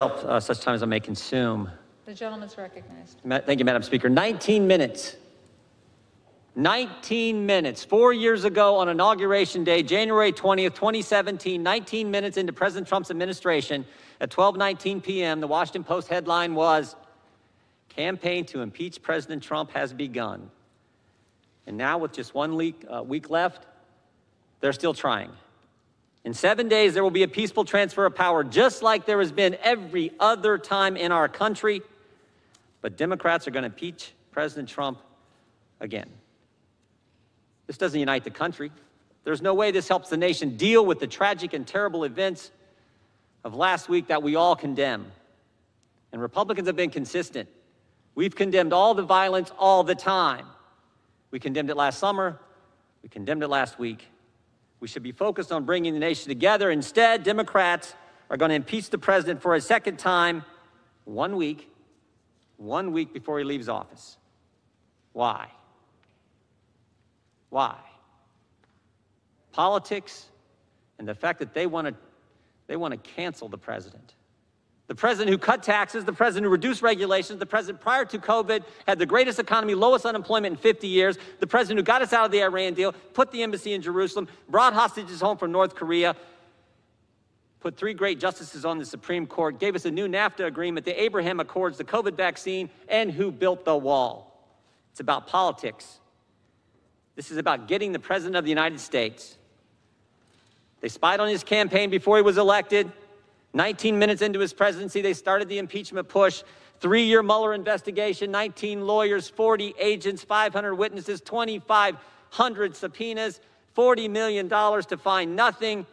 Such time as I may consume. The gentleman is recognized. Thank you, Madam Speaker. 19 minutes. 19 minutes. 4 years ago on Inauguration Day, January 20th, 2017, 19 minutes into President Trump's administration at 12:19 p.m., the Washington Post headline was, "Campaign to impeach President Trump has begun." And now with just 1 week left, they're still trying. In 7 days, there will be a peaceful transfer of power, just like there has been every other time in our country. But Democrats are going to impeach President Trump again. This doesn't unite the country. There's no way this helps the nation deal with the tragic and terrible events of last week that we all condemn. And Republicans have been consistent. We've condemned all the violence all the time. We condemned it last summer. We condemned it last week. We should be focused on bringing the nation together. Instead, Democrats are going to impeach the president for a second time 1 week before he leaves office. Why? Why? Politics and the fact that they want to cancel the president. The president who cut taxes, the president who reduced regulations, the president prior to COVID had the greatest economy, lowest unemployment in 50 years, the president who got us out of the Iran deal, put the embassy in Jerusalem, brought hostages home from North Korea, put 3 great justices on the Supreme Court, gave us a new NAFTA agreement, the Abraham Accords, the COVID vaccine, and who built the wall. It's about politics. This is about getting the president of the United States. They spied on his campaign before he was elected. 19 minutes into his presidency, they started the impeachment push. 3-year Mueller investigation, 19 lawyers, 40 agents, 500 witnesses, 2,500 subpoenas, $40 million to find nothing.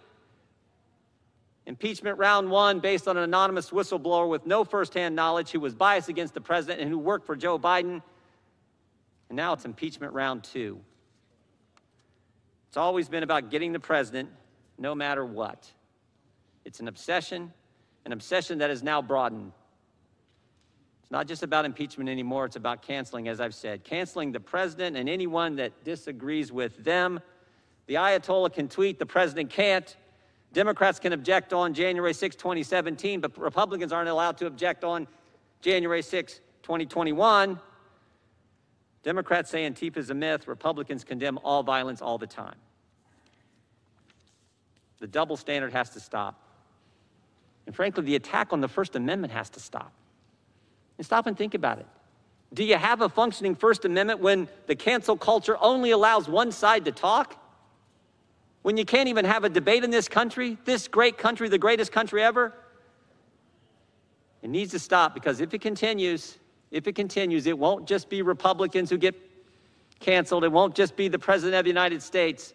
Impeachment round 1 based on an anonymous whistleblower with no firsthand knowledge who was biased against the president and who worked for Joe Biden. And now it's impeachment round 2. It's always been about getting the president no matter what. It's an obsession that is now broadened. It's not just about impeachment anymore, it's about canceling, as I've said. Canceling the president and anyone that disagrees with them. The Ayatollah can tweet, the president can't. Democrats can object on January 6, 2017, but Republicans aren't allowed to object on January 6, 2021. Democrats say Antifa is a myth. Republicans condemn all violence all the time. The double standard has to stop. And frankly, the attack on the First Amendment has to stop. And stop and think about it. Do you have a functioning First Amendment when the cancel culture only allows one side to talk? When you can't even have a debate in this country, this great country, the greatest country ever? It needs to stop, because if it continues, it won't just be Republicans who get canceled. It won't just be the President of the United States.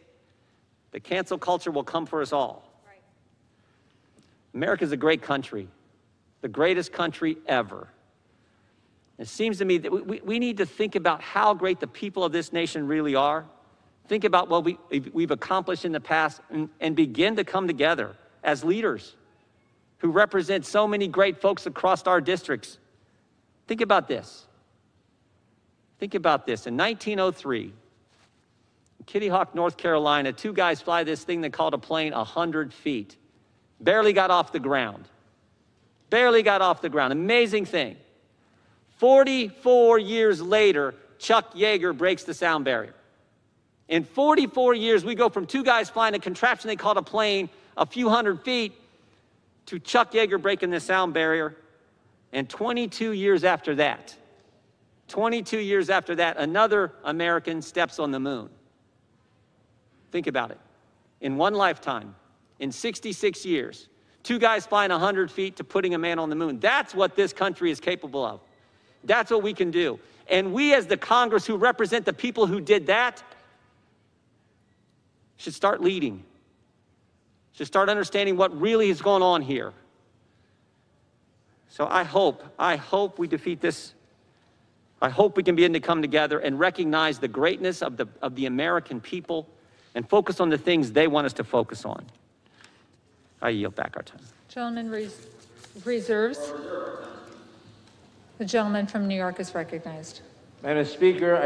The cancel culture will come for us all. America's a great country, the greatest country ever. It seems to me that we need to think about how great the people of this nation really are. Think about what we've accomplished in the past and begin to come together as leaders who represent so many great folks across our districts. Think about this. Think about this. In 1903, in Kitty Hawk, North Carolina, 2 guys fly this thing they called a plane 100 feet. Barely got off the ground. Barely got off the ground. Amazing thing. 44 years later, Chuck Yeager breaks the sound barrier. In 44 years, we go from 2 guys flying a contraption they called a plane a few hundred feet to Chuck Yeager breaking the sound barrier. And 22 years after that, another American steps on the moon. Think about it. In one lifetime, in 66 years, 2 guys flying 100 feet to putting a man on the moon. That's what this country is capable of. That's what we can do. And we, as the Congress who represent the people who did that, should start leading. Should start understanding what really is going on here. So I hope we defeat this. I hope we can begin to come together and recognize the greatness of the American people and focus on the things they want us to focus on. I yield back our time. Gentleman reserves. The gentleman from New York is recognized. Madam Speaker,